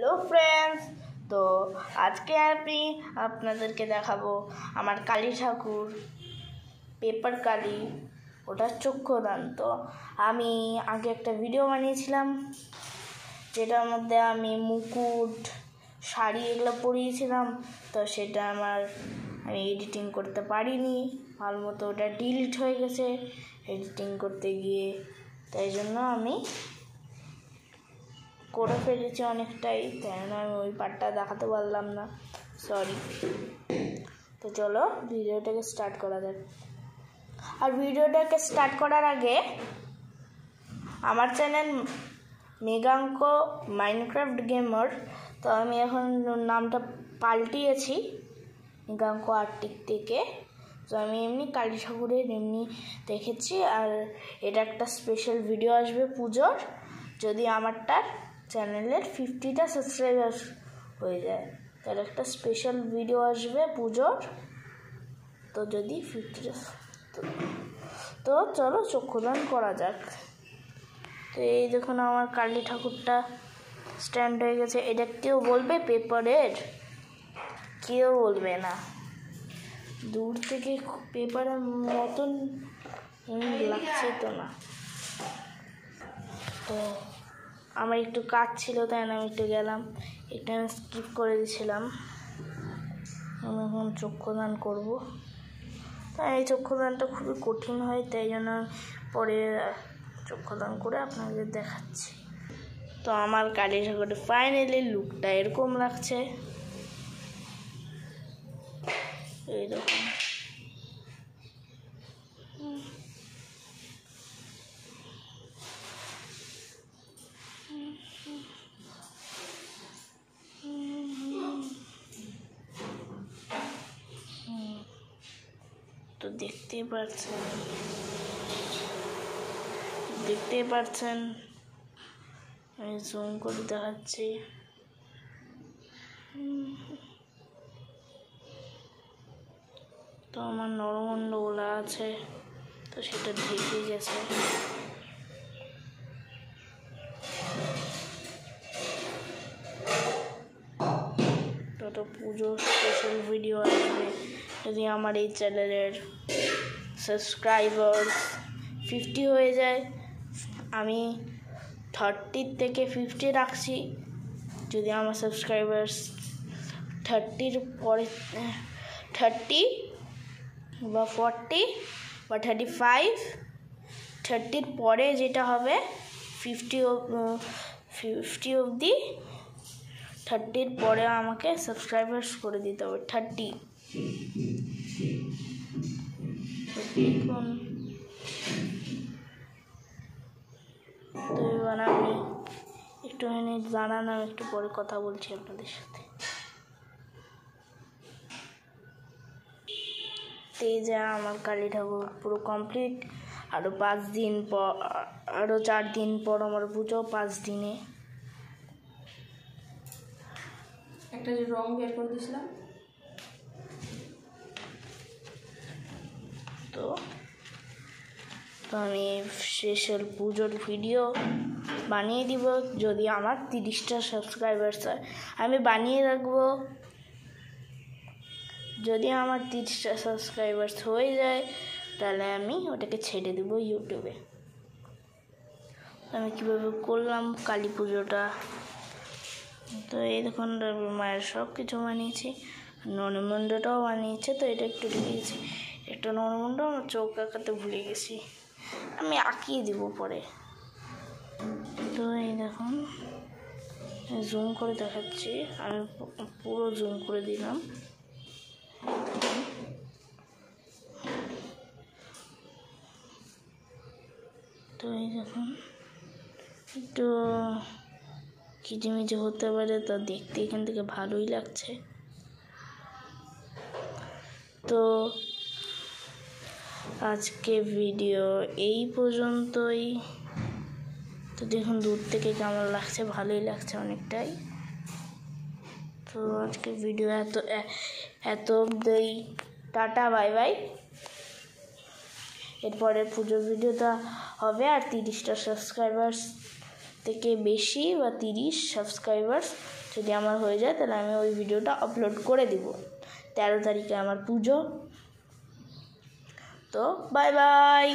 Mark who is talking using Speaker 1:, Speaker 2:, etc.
Speaker 1: Hello friends, তো আজকে আমি আপনাদেরকে দেখাবো আমার কালী ঠাকুর পেপার কালি, ওটা চক্ষুদান। তো আমি আগে একটা ভিডিও বানিয়েছিলাম যেটার মধ্যে আমি মুকুট, শাড়ি এগুলো পরিয়েছিলাম। তো সেটা আমি এডিটিং করতে পারিনি ভালো মতো, ওটা ডিলিট হয়ে গেছে এডিটিং করতে গিয়ে, তাই জন্য আমি করে ফেলেছি অনেকটাই, তাই জন্য আমি ওই পার্টটা দেখাতে পারলাম না, সরি। তো চলো ভিডিওটাকে স্টার্ট করা যাক। আর ভিডিওটাকে স্টার্ট করার আগে আমার চ্যানেল মেঘাঙ্ক মাইনক্রাফট গেমার, তো আমি এখন নামটা পাল্টিয়েছি মেঘাঙ্ক আর্টিক থেকে। তো আমি এমনি কালী ঠাকুরের এমনি দেখেছি, আর এটা একটা স্পেশাল ভিডিও আসবে পুজোর, যদি আমারটার চ্যানেলের 50টা সাবস্ক্রাইবার হয়ে যায় তাহলে একটা স্পেশাল ভিডিও আসবে পুজোর। তো যদি 50টা, তো চলো চক্ষুদান করা যাক। তো এই দেখুন আমার কালী ঠাকুরটা স্ট্যান্ড হয়ে গেছে। এটা কেউ বলবে পেপারের? কেউ বলবে না, দূর থেকে পেপারের মতন লাগছে তো না। তো আমার একটু কাজ ছিল, তাই আমি একটু গেলাম, একটু আমি স্কিপ করে দিয়েছিলাম। আমি এখন চক্ষুদান করবো। তাই এই চক্ষুদানটা খুবই কঠিন হয়, তাই জন্য পরে চক্ষুদান করে আপনাদের দেখাচ্ছি। তো আমার কালী ঠাকুরের ফাইনালি লুকটা এরকম লাগছে, এইরকম। তো দেখতেই পাচ্ছেন আমি জুম করে দেখাচ্ছি। তো আমার নরমুণ্ড ওলা আছে, তো সেটা ঢেকে গেছে। তো পুজো স্পেশাল ভিডিও আসবে যদি আমার এই চ্যানেলের সাবস্ক্রাইবার 50 হয়ে যায়। আমি 30 থেকে 50 রাখছি। যদি আমার সাবস্ক্রাইবার 30-র পরে 30 বা 40 বা 35, 30-র পরে যেটা হবে 50 অবধি, 30-র পরে আমাকে সাবস্ক্রাইবার্স করে দিতে হবে 30। দেখুন, তো এবার আমি একটুখানি জানান, আমি একটু পরে কথা বলছি আপনাদের সাথে। যা আমার কালী ঠাকুর পুরো কমপ্লিট। আরও 5 দিন পর, আরও 4 দিন পর আমার পুজো, 5 দিনে।
Speaker 2: একটা যে রং বের করে দিয়েছিলাম,
Speaker 1: তো আমি স্পেশাল পুজোর ভিডিও বানিয়ে দিব যদি আমার 30টা সাবস্ক্রাইবার্স হয়। আমি বানিয়ে রাখবো, যদি আমার 30টা সাবস্ক্রাইবার্স হয়ে যায় তাহলে আমি ওটাকে ছেড়ে দেবো ইউটিউবে। আমি কীভাবে করলাম কালী পুজোটা, তো এই দেখুন মায়ের সব কিছু বানিয়েছি, নরমুণ্ডটাও বানিয়েছে। তো এটা একটু লিখেছি, একটা নরমুণ্ড আমার চোখ আঁকাতে ভুলে গেছি, আমি আঁকিয়ে দিব পরে। তো এই দেখুন জুম করে দেখাচ্ছি, আমি পুরো জুম করে দিলাম। তো এই দেখুন একটু কিচিমিচি হতে পারে, তা দেখতে এখান থেকে ভালোই লাগছে। তো আজকে ভিডিও এই পর্যন্তই। তো দেখুন দূর থেকে কেমন লাগছে, ভালোই লাগছে অনেকটাই। তো আজকে ভিডিও এত অবধি, টাটা বাই বাই। এরপরে পুজোর ভিডিওটা হবে, আর 30টা সাবস্ক্রাইবার্স থেকে বেশি বা 30 সাবস্ক্রাইবার্স যদি আমার হয়ে যায় তাহলে আমি ওই ভিডিওটা আপলোড করে দিব। 13 তারিখে আমার পুজো। তো বাই বাই।